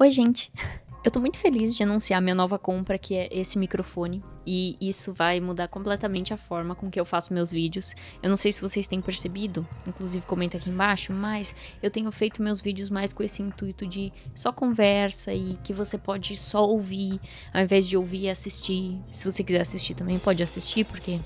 Oi, gente! Eu tô muito feliz de anunciar minha nova compra, que é esse microfone. E isso vai mudar completamente a forma com que eu faço meus vídeos. Eu não sei se vocês têm percebido, inclusive comenta aqui embaixo, mas eu tenho feito meus vídeos mais com esse intuito de só conversa e que você pode só ouvir, ao invés de ouvir e assistir. Se você quiser assistir também, pode assistir, porque...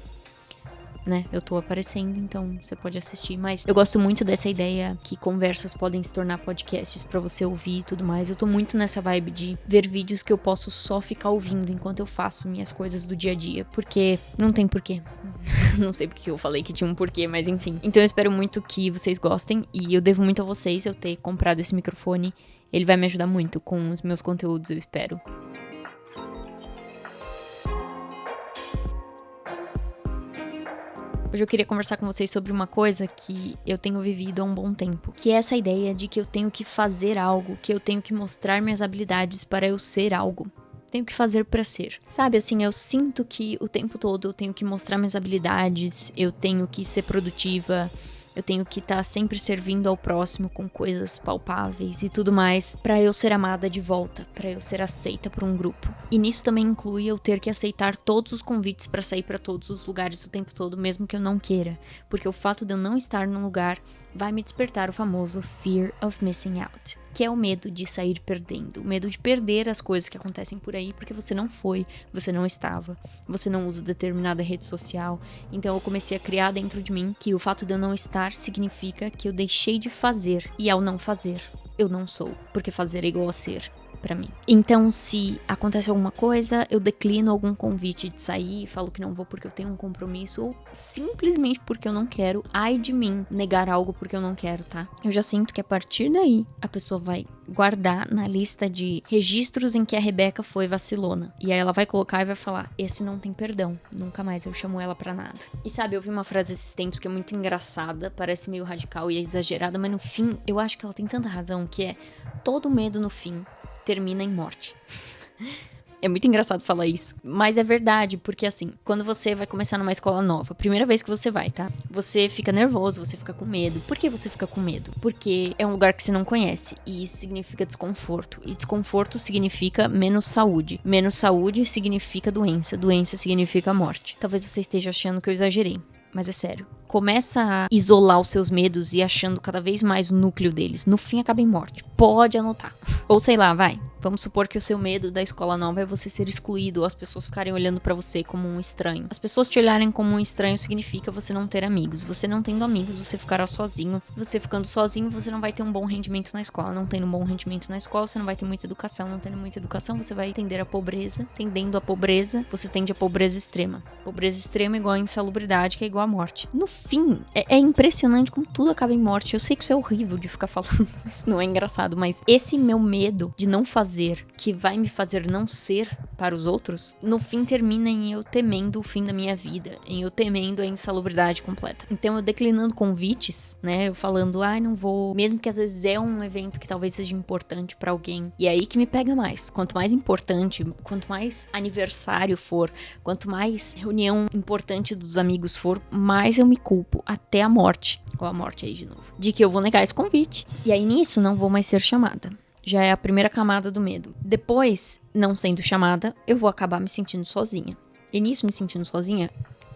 né, eu tô aparecendo, então você pode assistir, mas eu gosto muito dessa ideia que conversas podem se tornar podcasts pra você ouvir e tudo mais. Eu tô muito nessa vibe de ver vídeos que eu posso só ficar ouvindo enquanto eu faço minhas coisas do dia a dia, porque não tem porquê. Não sei porque eu falei que tinha um porquê, mas enfim. Então eu espero muito que vocês gostem e eu devo muito a vocês eu ter comprado esse microfone. Ele vai me ajudar muito com os meus conteúdos, eu espero. Hoje eu queria conversar com vocês sobre uma coisa que eu tenho vivido há um bom tempo, que é essa ideia de que eu tenho que fazer algo, que eu tenho que mostrar minhas habilidades para eu ser algo. Tenho que fazer pra ser. Sabe, assim, eu sinto que o tempo todo eu tenho que mostrar minhas habilidades, eu tenho que ser produtiva, eu tenho que estar sempre servindo ao próximo com coisas palpáveis e tudo mais, pra eu ser amada de volta, pra eu ser aceita por um grupo. E nisso também inclui eu ter que aceitar todos os convites pra sair pra todos os lugares o tempo todo, mesmo que eu não queira, porque o fato de eu não estar num lugar vai me despertar o famoso fear of missing out, que é o medo de sair perdendo, o medo de perder as coisas que acontecem por aí porque você não foi, você não estava, você não usa determinada rede social. Então eu comecei a criar dentro de mim que o fato de eu não estar significa que eu deixei de fazer, e ao não fazer, eu não sou, porque fazer é igual a ser pra mim. Então, se acontece alguma coisa, eu declino algum convite de sair e falo que não vou porque eu tenho um compromisso, ou simplesmente porque eu não quero, ai de mim negar algo porque eu não quero, tá? Eu já sinto que a partir daí, a pessoa vai guardar na lista de registros em que a Rebeca foi vacilona. E aí ela vai colocar e vai falar, esse não tem perdão, nunca mais eu chamo ela pra nada. E sabe, eu vi uma frase esses tempos que é muito engraçada, parece meio radical e exagerada, mas no fim, eu acho que ela tem tanta razão, que é, todo medo no fim termina em morte. É muito engraçado falar isso, mas é verdade, porque assim, quando você vai começar numa escola nova, primeira vez que você vai, tá? Você fica nervoso, você fica com medo. Por que você fica com medo? Porque é um lugar que você não conhece, e isso significa desconforto. E desconforto significa menos saúde. Menos saúde significa doença. Doença significa morte. Talvez você esteja achando que eu exagerei, mas é sério. Começa a isolar os seus medos e achando cada vez mais o núcleo deles. No fim, acaba em morte. Pode anotar. Ou sei lá, vai. Vamos supor que o seu medo da escola nova é você ser excluído, ou as pessoas ficarem olhando pra você como um estranho. As pessoas te olharem como um estranho significa você não ter amigos. Você não tendo amigos, você ficará sozinho. Você ficando sozinho, você não vai ter um bom rendimento na escola. Não tendo um bom rendimento na escola, você não vai ter muita educação. Não tendo muita educação, você vai tender a pobreza. Tendendo a pobreza, você tende a pobreza extrema. Pobreza extrema é igual a insalubridade, que é igual a morte. No fim, é impressionante como tudo acaba em morte. Eu sei que isso é horrível de ficar falando, isso não é engraçado, mas esse meu medo de não fazer, que vai me fazer não ser para os outros, no fim termina em eu temendo o fim da minha vida, em eu temendo a insalubridade completa. Então eu declinando convites, né, eu falando, não vou, mesmo que às vezes é um evento que talvez seja importante pra alguém, e é aí que me pega mais. Quanto mais importante, quanto mais aniversário for, quanto mais reunião importante dos amigos for, mais eu me culpo até a morte, ou a morte aí de novo, de que eu vou negar esse convite. E aí nisso não vou mais ser chamada. Já é a primeira camada do medo. Depois, não sendo chamada, eu vou acabar me sentindo sozinha. E nisso, me sentindo sozinha,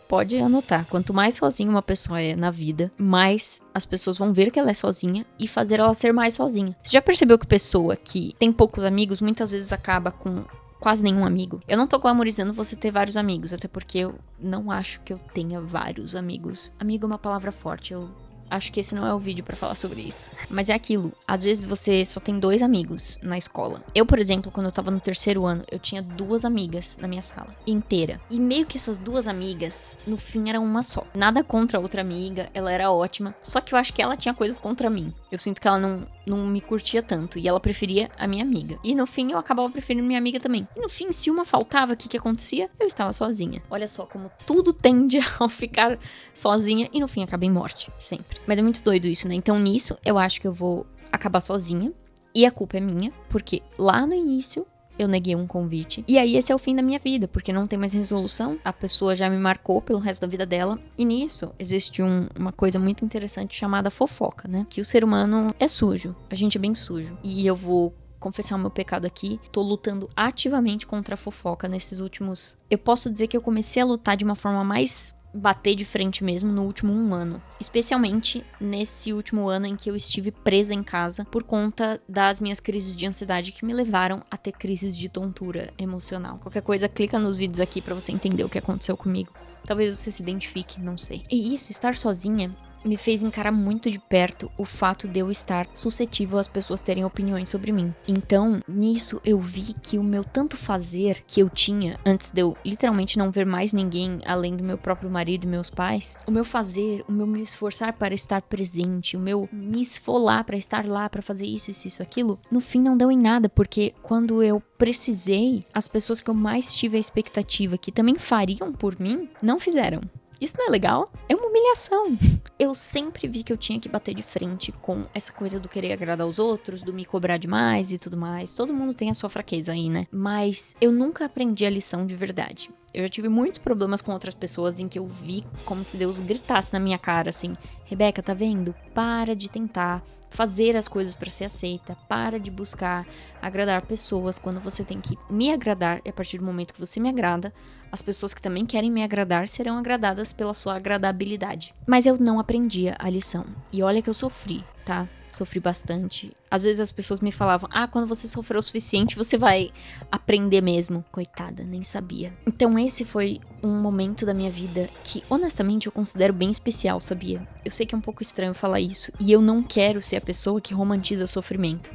pode anotar. Quanto mais sozinha uma pessoa é na vida, mais as pessoas vão ver que ela é sozinha e fazer ela ser mais sozinha. Você já percebeu que pessoa que tem poucos amigos, muitas vezes acaba com quase nenhum amigo? Eu não tô glamorizando você ter vários amigos, até porque eu não acho que eu tenha vários amigos. Amigo é uma palavra forte, eu acho que esse não é o vídeo pra falar sobre isso. Mas é aquilo, às vezes você só tem 2 amigos na escola. Eu, por exemplo, quando eu tava no 3º ano, eu tinha 2 amigas na minha sala, inteira. E meio que essas 2 amigas, no fim, eram uma só. Nada contra a outra amiga, ela era ótima. Só que eu acho que ela tinha coisas contra mim. Eu sinto que ela não me curtia tanto, e ela preferia a minha amiga. E no fim, eu acabava preferindo minha amiga também. E no fim, se uma faltava, o que acontecia? Eu estava sozinha. Olha só como tudo tende a ficar sozinha, e no fim acaba em morte, sempre. Mas é muito doido isso, né? Então nisso, eu acho que eu vou acabar sozinha. E a culpa é minha, porque lá no início eu neguei um convite. E aí esse é o fim da minha vida, porque não tem mais resolução. A pessoa já me marcou pelo resto da vida dela. E nisso existe uma coisa muito interessante chamada fofoca, né? Que o ser humano é sujo. A gente é bem sujo. E eu vou confessar o meu pecado aqui. Tô lutando ativamente contra a fofoca nesses últimos... Eu posso dizer que eu comecei a lutar de uma forma mais bater de frente mesmo no último 1 ano. Especialmente nesse último ano em que eu estive presa em casa por conta das minhas crises de ansiedade que me levaram a ter crises de tontura emocional. Qualquer coisa, clica nos vídeos aqui pra você entender o que aconteceu comigo. Talvez você se identifique, não sei. E isso, estar sozinha, me fez encarar muito de perto o fato de eu estar suscetível às pessoas terem opiniões sobre mim. Então, nisso eu vi que o meu tanto fazer que eu tinha antes de eu literalmente não ver mais ninguém além do meu próprio marido e meus pais, o meu fazer, o meu me esforçar para estar presente, o meu me esfolar para estar lá, para fazer isso, aquilo, no fim não deu em nada, porque quando eu precisei, as pessoas que eu mais tive a expectativa que também fariam por mim, não fizeram. Isso não é legal? É uma humilhação. Eu sempre vi que eu tinha que bater de frente com essa coisa do querer agradar os outros, do me cobrar demais e tudo mais. Todo mundo tem a sua fraqueza aí, né? Mas eu nunca aprendi a lição de verdade. Eu já tive muitos problemas com outras pessoas em que eu vi como se Deus gritasse na minha cara, assim: Rebeca, tá vendo? Para de tentar fazer as coisas pra ser aceita. Para de buscar agradar pessoas quando você tem que me agradar. E a partir do momento que você me agrada, as pessoas que também querem me agradar serão agradadas pela sua agradabilidade. Mas eu não aprendia a lição. E olha que eu sofri, tá? Sofri bastante. Às vezes as pessoas me falavam: quando você sofreu o suficiente, você vai aprender mesmo. Coitada, nem sabia. Então esse foi um momento da minha vida que, honestamente, eu considero bem especial, sabia? Eu sei que é um pouco estranho falar isso. E eu não quero ser a pessoa que romantiza sofrimento.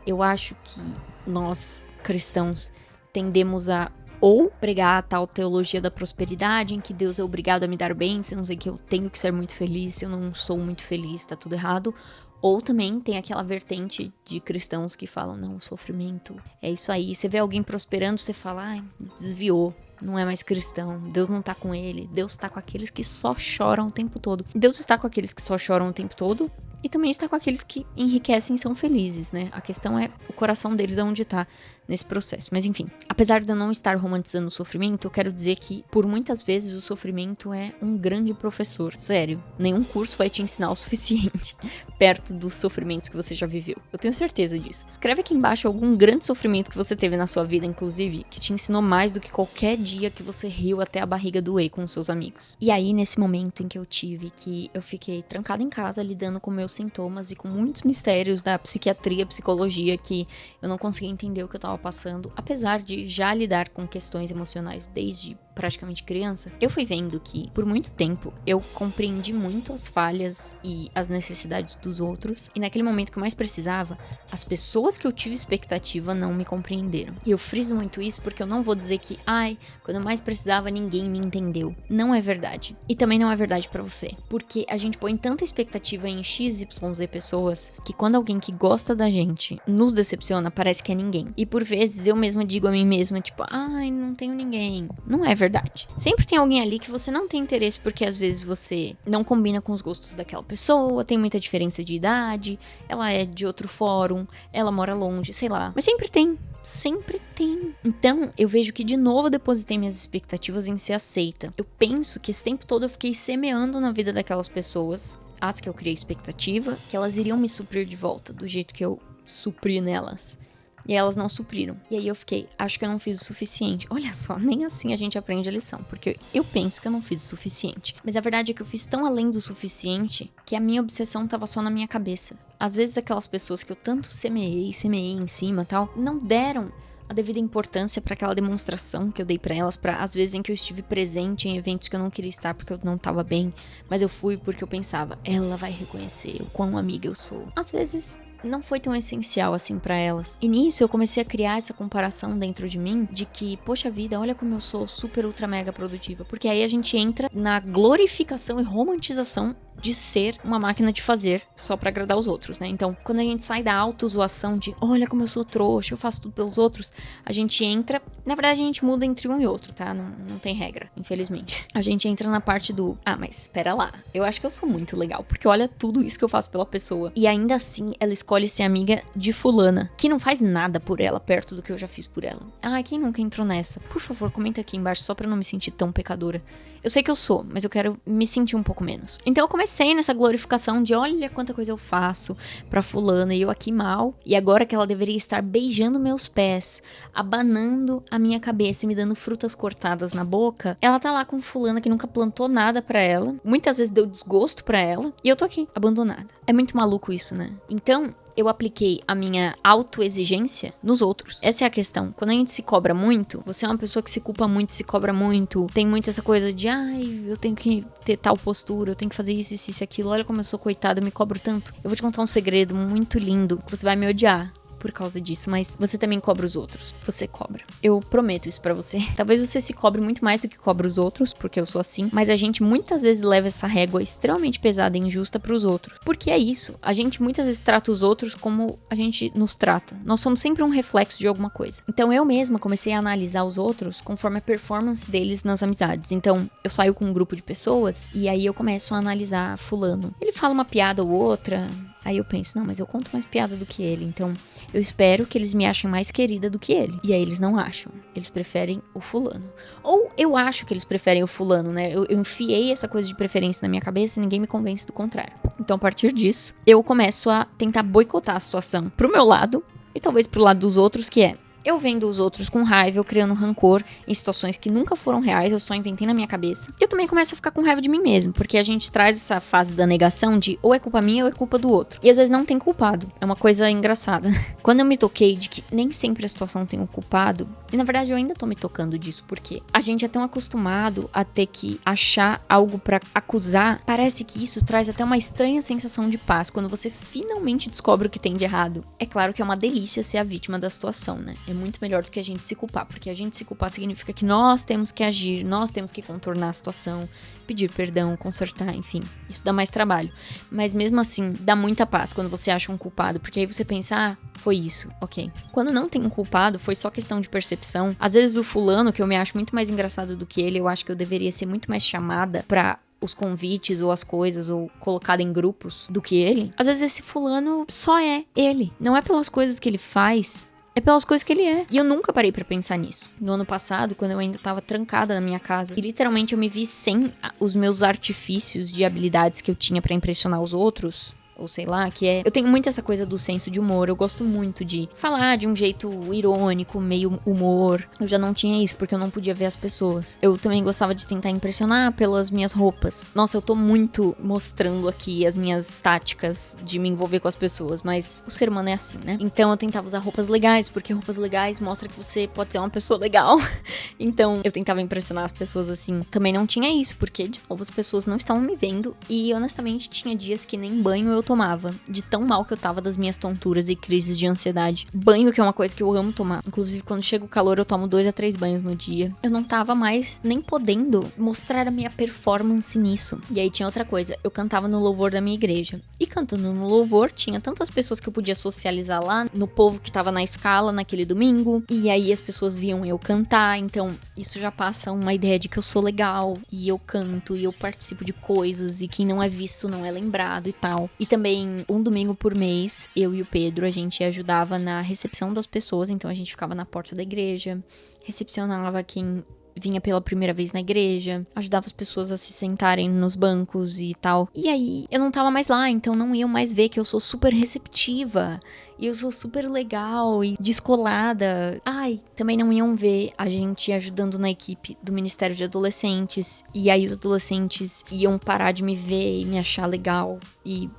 Eu acho que nós, cristãos, tendemos a ou pregar a tal teologia da prosperidade, em que Deus é obrigado a me dar bem, se não sei que eu tenho que ser muito feliz, se eu não sou muito feliz, tá tudo errado. Ou também tem aquela vertente de cristãos que falam: não, o sofrimento é isso aí. Você vê alguém prosperando, você fala: desviou, não é mais cristão, Deus não tá com ele, Deus tá com aqueles que só choram o tempo todo. Deus está com aqueles que só choram o tempo todo e também está com aqueles que enriquecem e são felizes, né? A questão é o coração deles aonde tá nesse processo. Mas enfim, apesar de eu não estar romantizando o sofrimento, eu quero dizer que por muitas vezes o sofrimento é um grande professor. Sério, nenhum curso vai te ensinar o suficiente perto dos sofrimentos que você já viveu. Eu tenho certeza disso. Escreve aqui embaixo algum grande sofrimento que você teve na sua vida, inclusive, que te ensinou mais do que qualquer dia que você riu até a barriga doer com os seus amigos. E aí, nesse momento em que eu fiquei trancada em casa, lidando com meus sintomas e com muitos mistérios da psiquiatria, psicologia, que eu não conseguia entender o que eu tava passando, apesar de já lidar com questões emocionais desde praticamente criança, eu fui vendo que, por muito tempo, eu compreendi muito as falhas e as necessidades dos outros, e naquele momento que eu mais precisava, as pessoas que eu tive expectativa não me compreenderam. E eu friso muito isso porque eu não vou dizer que, quando eu mais precisava, ninguém me entendeu. Não é verdade. E também não é verdade pra você. Porque a gente põe tanta expectativa em XYZ pessoas, que quando alguém que gosta da gente nos decepciona, parece que é ninguém. E por vezes eu mesma digo a mim mesma, tipo, não tenho ninguém. Não é verdade. Sempre tem alguém ali que você não tem interesse, porque às vezes você não combina com os gostos daquela pessoa, tem muita diferença de idade, ela é de outro fórum, ela mora longe, sei lá. Mas sempre tem. Sempre tem. Então, eu vejo que de novo eu depositei minhas expectativas em ser aceita. Eu penso que esse tempo todo eu fiquei semeando na vida daquelas pessoas, as que eu criei expectativa, que elas iriam me suprir de volta, do jeito que eu supri nelas. E elas não supriram. E aí eu fiquei, acho que eu não fiz o suficiente. Olha só, nem assim a gente aprende a lição, porque eu penso que eu não fiz o suficiente. Mas a verdade é que eu fiz tão além do suficiente que a minha obsessão tava só na minha cabeça. Às vezes aquelas pessoas que eu tanto semeei em cima e tal, não deram a devida importância para aquela demonstração que eu dei para elas, para às vezes em que eu estive presente em eventos que eu não queria estar porque eu não tava bem, mas eu fui porque eu pensava, ela vai reconhecer o quão amiga eu sou. Às vezes não foi tão essencial assim pra elas. E nisso eu comecei a criar essa comparação dentro de mim de que, poxa vida, olha como eu sou super ultra mega produtiva. Porque aí a gente entra na glorificação e romantização de ser uma máquina de fazer só pra agradar os outros, né? Então, quando a gente sai da autozoação de olha como eu sou trouxa, eu faço tudo pelos outros, a gente entra... Na verdade, a gente muda entre um e outro, tá? Não tem regra, infelizmente. A gente entra na parte do mas espera lá, eu acho que eu sou muito legal, porque olha tudo isso que eu faço pela pessoa. E ainda assim, ela escolhe ser amiga de fulana, que não faz nada por ela, perto do que eu já fiz por ela. Quem nunca entrou nessa? Por favor, comenta aqui embaixo, só pra não me sentir tão pecadora. Eu sei que eu sou, mas eu quero me sentir um pouco menos. Então eu comecei comecei nessa glorificação de olha quanta coisa eu faço pra fulana e eu aqui mal. E agora que ela deveria estar beijando meus pés, abanando a minha cabeça e me dando frutas cortadas na boca, ela tá lá com fulana que nunca plantou nada pra ela. Muitas vezes deu desgosto pra ela. E eu tô aqui, abandonada. É muito maluco isso, né? Então, eu apliquei a minha autoexigência nos outros. Essa é a questão. Quando a gente se cobra muito, você é uma pessoa que se culpa muito, se cobra muito, tem muito essa coisa de, ai, eu tenho que ter tal postura, eu tenho que fazer isso, aquilo, olha como eu sou coitada, eu me cobro tanto. Eu vou te contar um segredo muito lindo, que você vai me odiar por causa disso, mas você também cobra os outros. Você cobra. Eu prometo isso pra você. Talvez você se cobre muito mais do que cobra os outros, porque eu sou assim, mas a gente muitas vezes leva essa régua extremamente pesada e injusta pros outros. Porque é isso. A gente muitas vezes trata os outros como a gente nos trata. Nós somos sempre um reflexo de alguma coisa. Então eu mesma comecei a analisar os outros conforme a performance deles nas amizades. Então eu saio com um grupo de pessoas e aí eu começo a analisar fulano. Ele fala uma piada ou outra, aí eu penso, não, mas eu conto mais piada do que ele, então eu espero que eles me achem mais querida do que ele. E aí eles não acham. Eles preferem o fulano. Ou eu acho que eles preferem o fulano, né? Eu enfiei essa coisa de preferência na minha cabeça e ninguém me convence do contrário. Então, a partir disso, eu começo a tentar boicotar a situação pro meu lado e talvez pro lado dos outros, que é eu vendo os outros com raiva, eu criando rancor em situações que nunca foram reais, eu só inventei na minha cabeça. E eu também começo a ficar com raiva de mim mesmo, porque a gente traz essa fase da negação de ou é culpa minha ou é culpa do outro. E às vezes não tem culpado. É uma coisa engraçada. Quando eu me toquei de que nem sempre a situação tem um culpado, e na verdade eu ainda tô me tocando disso, porque a gente é tão acostumado a ter que achar algo pra acusar, parece que isso traz até uma estranha sensação de paz quando você finalmente descobre o que tem de errado. É claro que é uma delícia ser a vítima da situação, né? É muito melhor do que a gente se culpar, porque a gente se culpar significa que nós temos que agir, nós temos que contornar a situação, pedir perdão, consertar, enfim, isso dá mais trabalho, mas mesmo assim, dá muita paz quando você acha um culpado, porque aí você pensa, ah, foi isso, ok. Quando não tem um culpado, foi só questão de percepção, às vezes o fulano, que eu me acho muito mais engraçado do que ele, eu acho que eu deveria ser muito mais chamada pra os convites ou as coisas, ou colocada em grupos do que ele, às vezes esse fulano só é ele, não é pelas coisas que ele faz, é pelas coisas que ele é. E eu nunca parei pra pensar nisso. No ano passado, quando eu ainda tava trancada na minha casa, e literalmente eu me vi sem os meus artifícios de habilidades que eu tinha pra impressionar os outros, ou sei lá, que é... Eu tenho muito essa coisa do senso de humor, eu gosto muito de falar de um jeito irônico, meio humor. Eu já não tinha isso, porque eu não podia ver as pessoas. Eu também gostava de tentar impressionar pelas minhas roupas. Nossa, eu tô muito mostrando aqui as minhas táticas de me envolver com as pessoas, mas o ser humano é assim, né? Então eu tentava usar roupas legais, porque roupas legais mostram que você pode ser uma pessoa legal. Então eu tentava impressionar as pessoas assim. Também não tinha isso, porque, de novo, as pessoas não estavam me vendo. E, honestamente, tinha dias que nem banho eu tomava, de tão mal que eu tava das minhas tonturas e crises de ansiedade. Banho, que é uma coisa que eu amo tomar. Inclusive, quando chega o calor, eu tomo 2 a 3 banhos no dia. Eu não tava mais nem podendo mostrar a minha performance nisso. E aí tinha outra coisa, eu cantava no louvor da minha igreja. E cantando no louvor, tinha tantas pessoas que eu podia socializar lá, no povo que tava na escala naquele domingo. E aí as pessoas viam eu cantar, então isso já passa uma ideia de que eu sou legal, e eu canto, e eu participo de coisas, e quem não é visto não é lembrado e tal. E também, um domingo por mês, eu e o Pedro, a gente ajudava na recepção das pessoas, então a gente ficava na porta da igreja, recepcionava quem vinha pela primeira vez na igreja, ajudava as pessoas a se sentarem nos bancos e tal. E aí, eu não tava mais lá, então não iam mais ver que eu sou super receptiva, e eu sou super legal e descolada. Ai, também não iam ver a gente ajudando na equipe do Ministério de Adolescentes, e aí os adolescentes iam parar de me ver e me achar legal, e...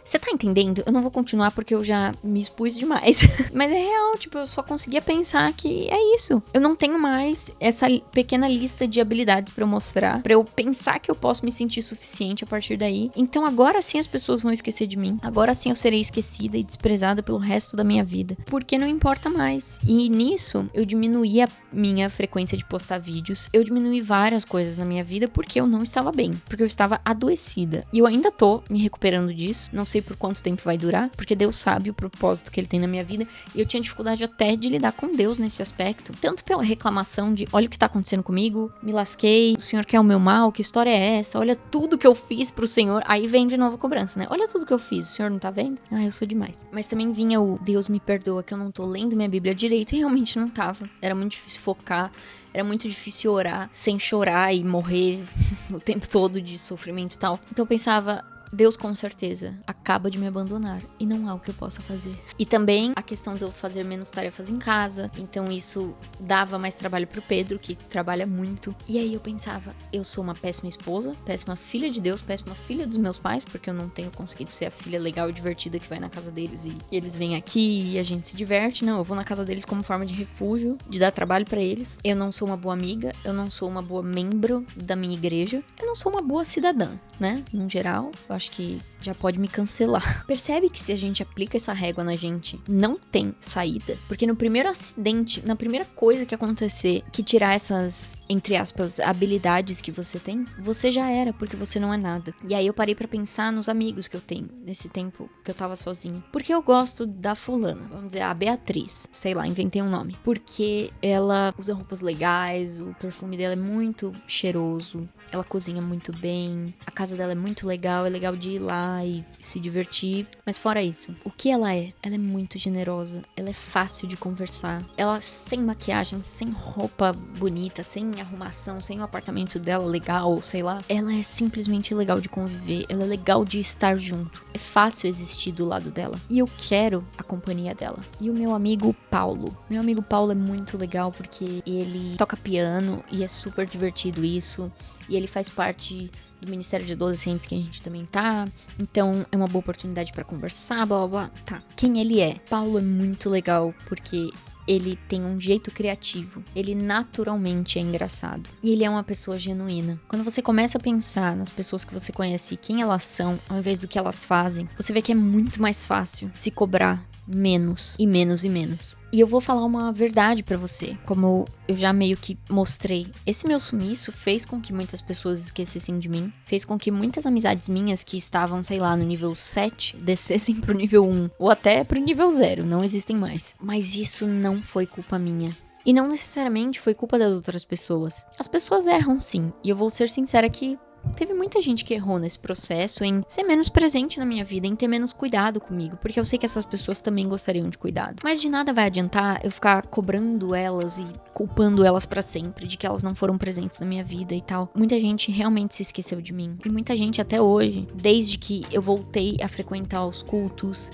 Você tá entendendo? Eu não vou continuar porque eu já me expus demais. Mas é real, tipo, eu só conseguia pensar que é isso. Eu não tenho mais essa pequena lista de habilidades pra eu mostrar, pra eu pensar que eu posso me sentir suficiente a partir daí. Então agora sim as pessoas vão esquecer de mim. Agora sim eu serei esquecida e desprezada pelo resto da minha vida. Porque não importa mais. E nisso, eu diminuí a minha frequência de postar vídeos. Eu diminuí várias coisas na minha vida porque eu não estava bem. Porque eu estava adoecida. E eu ainda tô me recuperando disso. Não sei sei por quanto tempo vai durar, porque Deus sabe o propósito que ele tem na minha vida, e eu tinha dificuldade até de lidar com Deus nesse aspecto, tanto pela reclamação de, olha o que tá acontecendo comigo, me lasquei, o Senhor quer o meu mal, que história é essa? Olha tudo que eu fiz pro Senhor. Aí vem de novo a cobrança, né? Olha tudo que eu fiz, o Senhor não tá vendo? Eu sou demais. Mas também vinha o Deus me perdoa que eu não tô lendo minha Bíblia direito, e realmente não tava. Era muito difícil focar, era muito difícil orar sem chorar e morrer o tempo todo de sofrimento e tal. Então eu pensava, Deus com certeza acaba de me abandonar e não há o que eu possa fazer. E também a questão de eu fazer menos tarefas em casa, então isso dava mais trabalho pro Pedro, que trabalha muito. E aí eu pensava, eu sou uma péssima esposa, péssima filha de Deus, péssima filha dos meus pais, porque eu não tenho conseguido ser a filha legal e divertida que vai na casa deles e eles vêm aqui e a gente se diverte. Não, eu vou na casa deles como forma de refúgio, de dar trabalho pra eles. Eu não sou uma boa amiga, eu não sou uma boa membro da minha igreja, eu não sou uma boa cidadã, né? No geral, eu acho que já pode me cancelar. Percebe que se a gente aplica essa régua na gente, não tem saída. Porque no primeiro acidente, na primeira coisa que acontecer, que tirar essas, entre aspas, habilidades que você tem, você já era, porque você não é nada. E aí eu parei pra pensar nos amigos que eu tenho, nesse tempo que eu tava sozinha. Porque eu gosto da fulana, vamos dizer, a Beatriz, sei lá, inventei um nome. Porque ela usa roupas legais, o perfume dela é muito cheiroso, ela cozinha muito bem, a casa dela é muito legal, é legal de ir lá e se divertir. Mas fora isso, o que ela é? Ela é muito generosa, ela é fácil de conversar. Ela sem maquiagem, sem roupa bonita, sem arrumação, sem o apartamento dela legal, sei lá. Ela é simplesmente legal de conviver, ela é legal de estar junto. É fácil existir do lado dela. E eu quero a companhia dela. E o meu amigo Paulo. Meu amigo Paulo é muito legal porque ele toca piano e é super divertido isso. E ele faz parte do Ministério de Adolescentes que a gente também tá. Então é uma boa oportunidade pra conversar, blá blá blá. Tá. Quem ele é? Paulo é muito legal porque ele tem um jeito criativo. Ele naturalmente é engraçado. E ele é uma pessoa genuína. Quando você começa a pensar nas pessoas que você conhece e quem elas são, ao invés do que elas fazem, você vê que é muito mais fácil se cobrar menos e menos e menos. E eu vou falar uma verdade pra você, como eu já meio que mostrei. Esse meu sumiço fez com que muitas pessoas esquecessem de mim, fez com que muitas amizades minhas que estavam, sei lá, no nível 7, descessem pro nível 1, ou até pro nível 0, não existem mais. Mas isso não foi culpa minha. E não necessariamente foi culpa das outras pessoas. As pessoas erram sim, e eu vou ser sincera que teve muita gente que errou nesse processo em ser menos presente na minha vida, em ter menos cuidado comigo, porque eu sei que essas pessoas também gostariam de cuidado. Mas de nada vai adiantar eu ficar cobrando elas e culpando elas pra sempre de que elas não foram presentes na minha vida e tal. Muita gente realmente se esqueceu de mim. E muita gente até hoje, desde que eu voltei a frequentar os cultos,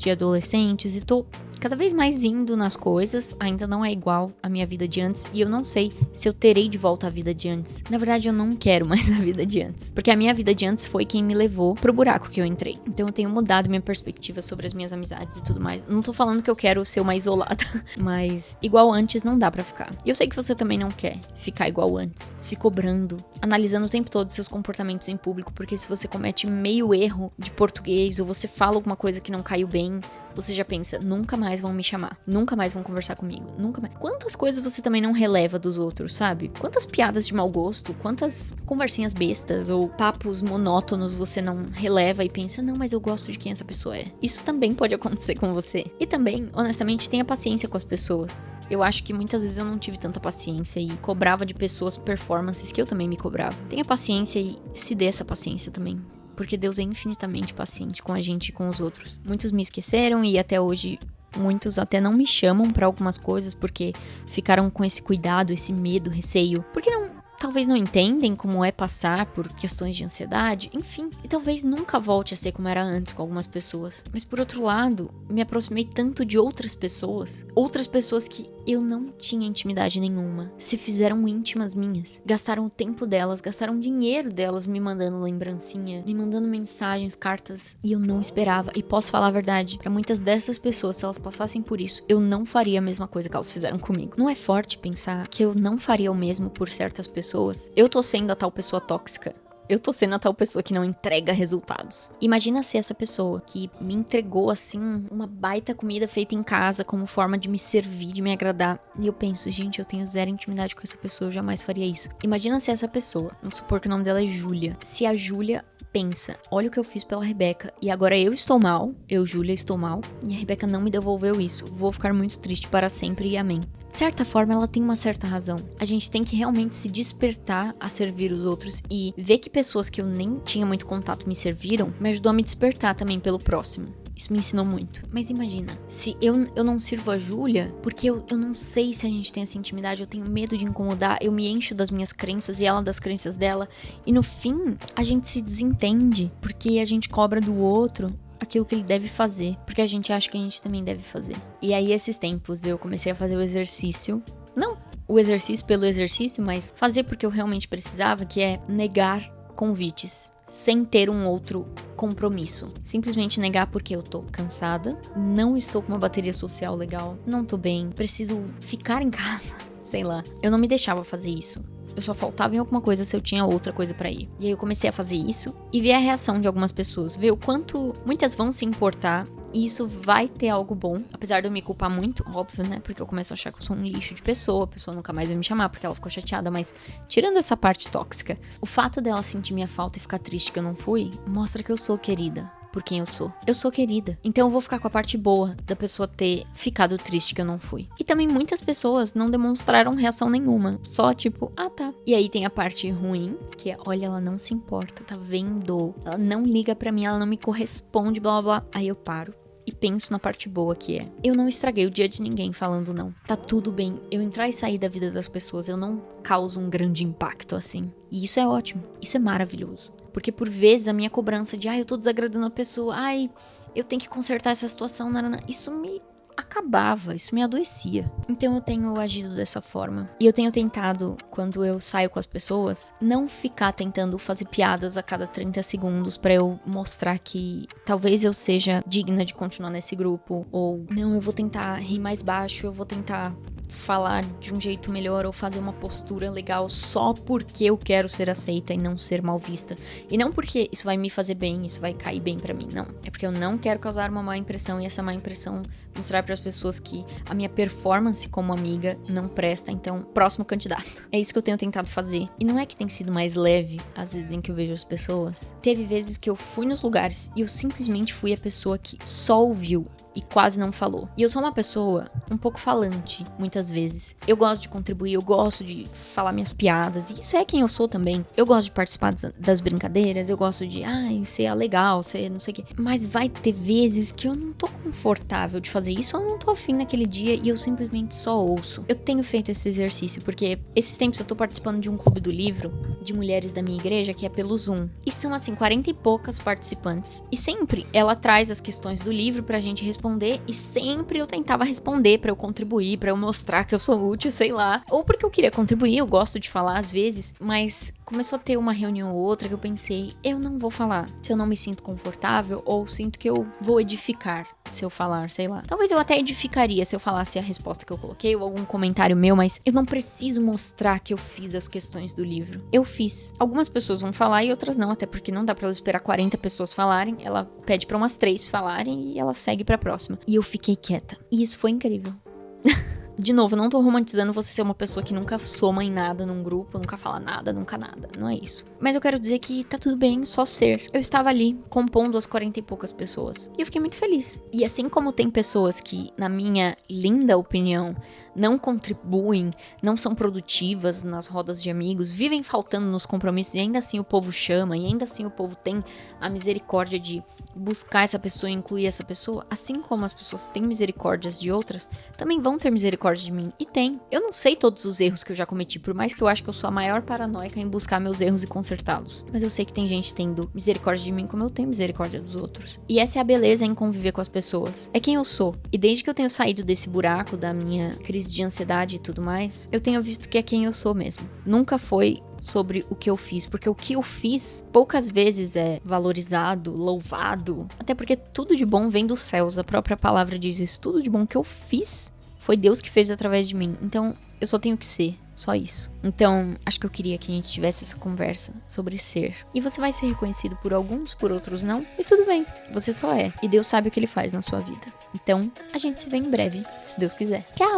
de adolescentes e tô cada vez mais indo nas coisas, ainda não é igual a minha vida de antes e eu não sei se eu terei de volta a vida de antes. Na verdade, eu não quero mais a vida de antes. Porque a minha vida de antes foi quem me levou pro buraco que eu entrei. Então eu tenho mudado minha perspectiva sobre as minhas amizades e tudo mais. Não tô falando que eu quero ser uma isolada, mas igual antes não dá pra ficar. E eu sei que você também não quer ficar igual antes. Se cobrando, analisando o tempo todo seus comportamentos em público, porque se você comete meio erro de português ou você fala alguma coisa que não caiu bem, você já pensa, nunca mais vão me chamar, nunca mais vão conversar comigo, nunca mais. Quantas coisas você também não releva dos outros, sabe? Quantas piadas de mau gosto, quantas conversinhas bestas ou papos monótonos você não releva e pensa, não, mas eu gosto de quem essa pessoa é. Isso também pode acontecer com você. E também, honestamente, tenha paciência com as pessoas. Eu acho que muitas vezes eu não tive tanta paciência e cobrava de pessoas performances que eu também me cobrava. Tenha paciência e se dê essa paciência também. Porque Deus é infinitamente paciente com a gente e com os outros. Muitos me esqueceram e até hoje muitos até não me chamam pra algumas coisas porque ficaram com esse cuidado, esse medo, receio. Porque talvez não entendem como é passar por questões de ansiedade, enfim. E talvez nunca volte a ser como era antes com algumas pessoas. Mas por outro lado, me aproximei tanto de outras pessoas que eu não tinha intimidade nenhuma, se fizeram íntimas minhas, gastaram o tempo delas, gastaram o dinheiro delas me mandando lembrancinha, me mandando mensagens, cartas, e eu não esperava. E posso falar a verdade, pra muitas dessas pessoas, se elas passassem por isso, eu não faria a mesma coisa que elas fizeram comigo. Não é forte pensar que eu não faria o mesmo por certas pessoas? Eu tô sendo a tal pessoa tóxica. Eu tô sendo a tal pessoa que não entrega resultados. Imagina ser essa pessoa que me entregou, assim, uma baita comida feita em casa como forma de me servir, de me agradar. E eu penso, gente, eu tenho zero intimidade com essa pessoa, eu jamais faria isso. Imagina ser essa pessoa. Vamos supor que o nome dela é Júlia. Se a Júlia pensa, olha o que eu fiz pela Rebeca e agora eu estou mal, eu, Júlia, estou mal e a Rebeca não me devolveu isso. Vou ficar muito triste para sempre e amém. De certa forma, ela tem uma certa razão. A gente tem que realmente se despertar a servir os outros e ver que pessoas que eu nem tinha muito contato me serviram, me ajudou a me despertar também pelo próximo. Isso me ensinou muito. Mas imagina, se eu não sirvo a Júlia, porque eu não sei se a gente tem essa intimidade, eu tenho medo de incomodar, eu me encho das minhas crenças e ela das crenças dela, e no fim, a gente se desentende, porque a gente cobra do outro aquilo que ele deve fazer, porque a gente acha que a gente também deve fazer. E aí, esses tempos, eu comecei a fazer o exercício, não o exercício pelo exercício, mas fazer porque eu realmente precisava, que é negar convites, sem ter um outro compromisso. Simplesmente negar porque eu tô cansada, não estou com uma bateria social legal, não tô bem, preciso ficar em casa, sei lá. Eu não me deixava fazer isso. Eu só faltava em alguma coisa se eu tinha outra coisa pra ir. E aí eu comecei a fazer isso e ver a reação de algumas pessoas, ver o quanto muitas vão se importar. E isso vai ter algo bom, apesar de eu me culpar muito, óbvio, né? Porque eu começo a achar que eu sou um lixo de pessoa, a pessoa nunca mais vai me chamar porque ela ficou chateada, mas tirando essa parte tóxica, o fato dela sentir minha falta e ficar triste que eu não fui, mostra que eu sou querida por quem eu sou. Eu sou querida. Então eu vou ficar com a parte boa da pessoa ter ficado triste que eu não fui. E também muitas pessoas não demonstraram reação nenhuma. Só tipo, ah tá. E aí tem a parte ruim, que é, olha, ela não se importa, tá vendo? Ela não liga pra mim, ela não me corresponde, blá blá blá. Aí eu paro e penso na parte boa que é, eu não estraguei o dia de ninguém falando não. Tá tudo bem, eu entrar e sair da vida das pessoas, eu não causo um grande impacto assim. E isso é ótimo, isso é maravilhoso. Porque por vezes a minha cobrança de, eu tô desagradando a pessoa, eu tenho que consertar essa situação, isso me acabava, isso me adoecia. Então eu tenho agido dessa forma. E eu tenho tentado, quando eu saio com as pessoas, não ficar tentando fazer piadas a cada 30 segundos pra eu mostrar que talvez eu seja digna de continuar nesse grupo. Ou, não, eu vou tentar rir mais baixo, eu vou tentar falar de um jeito melhor ou fazer uma postura legal só porque eu quero ser aceita e não ser mal vista. E não porque isso vai me fazer bem, isso vai cair bem pra mim, não. É porque eu não quero causar uma má impressão e essa má impressão mostrar para as pessoas que a minha performance como amiga não presta, então, próximo candidato. É isso que eu tenho tentado fazer. E não é que tem sido mais leve, às vezes, em que eu vejo as pessoas. Teve vezes que eu fui nos lugares e eu simplesmente fui a pessoa que só ouviu e quase não falou. E eu sou uma pessoa um pouco falante, muitas vezes. Eu gosto de contribuir, eu gosto de falar minhas piadas, e isso é quem eu sou também. Eu gosto de participar das brincadeiras, eu gosto de, ser legal, ser não sei o quê. Mas vai ter vezes que eu não tô confortável de fazer isso, eu não tô afim naquele dia e eu simplesmente só ouço. Eu tenho feito esse exercício, porque esses tempos eu tô participando de um clube do livro, de mulheres da minha igreja, que é pelo Zoom. E são, 40 e poucas participantes. E sempre ela traz as questões do livro pra gente responder, e sempre eu tentava responder pra eu contribuir, pra eu mostrar que eu sou útil, sei lá. Ou porque eu queria contribuir, eu gosto de falar às vezes, mas começou a ter uma reunião ou outra que eu pensei, eu não vou falar se eu não me sinto confortável ou sinto que eu vou edificar se eu falar, sei lá. Talvez eu até edificaria se eu falasse a resposta que eu coloquei ou algum comentário meu, mas eu não preciso mostrar que eu fiz as questões do livro. Eu fiz. Algumas pessoas vão falar e outras não, até porque não dá pra ela esperar 40 pessoas falarem, ela pede pra umas 3 falarem e ela segue pra próxima. E eu fiquei quieta. E isso foi incrível. De novo, eu não tô romantizando você ser uma pessoa que nunca soma em nada num grupo, nunca fala nada, nunca nada. Não é isso. Mas eu quero dizer que tá tudo bem só ser. Eu estava ali, compondo as 40 e poucas pessoas. E eu fiquei muito feliz. E assim como tem pessoas que, na minha linda opinião, não contribuem, não são produtivas nas rodas de amigos, vivem faltando nos compromissos e ainda assim o povo chama, e ainda assim o povo tem a misericórdia de buscar essa pessoa e incluir essa pessoa, assim como as pessoas têm misericórdias de outras, também vão ter misericórdia de mim. E tem. Eu não sei todos os erros que eu já cometi, por mais que eu acho que eu sou a maior paranoica em buscar meus erros e consertá-los. Mas eu sei que tem gente tendo misericórdia de mim como eu tenho misericórdia dos outros. E essa é a beleza em conviver com as pessoas. É quem eu sou. E desde que eu tenho saído desse buraco da minha crise de ansiedade e tudo mais, eu tenho visto que é quem eu sou mesmo. Nunca foi sobre o que eu fiz, porque o que eu fiz poucas vezes é valorizado, louvado, até porque tudo de bom vem dos céus, a própria palavra diz isso, tudo de bom que eu fiz foi Deus que fez através de mim, então eu só tenho que ser, só isso. Então, acho que eu queria que a gente tivesse essa conversa sobre ser. E você vai ser reconhecido por alguns, por outros não, e tudo bem, você só é, e Deus sabe o que Ele faz na sua vida. Então, a gente se vê em breve, se Deus quiser. Tchau!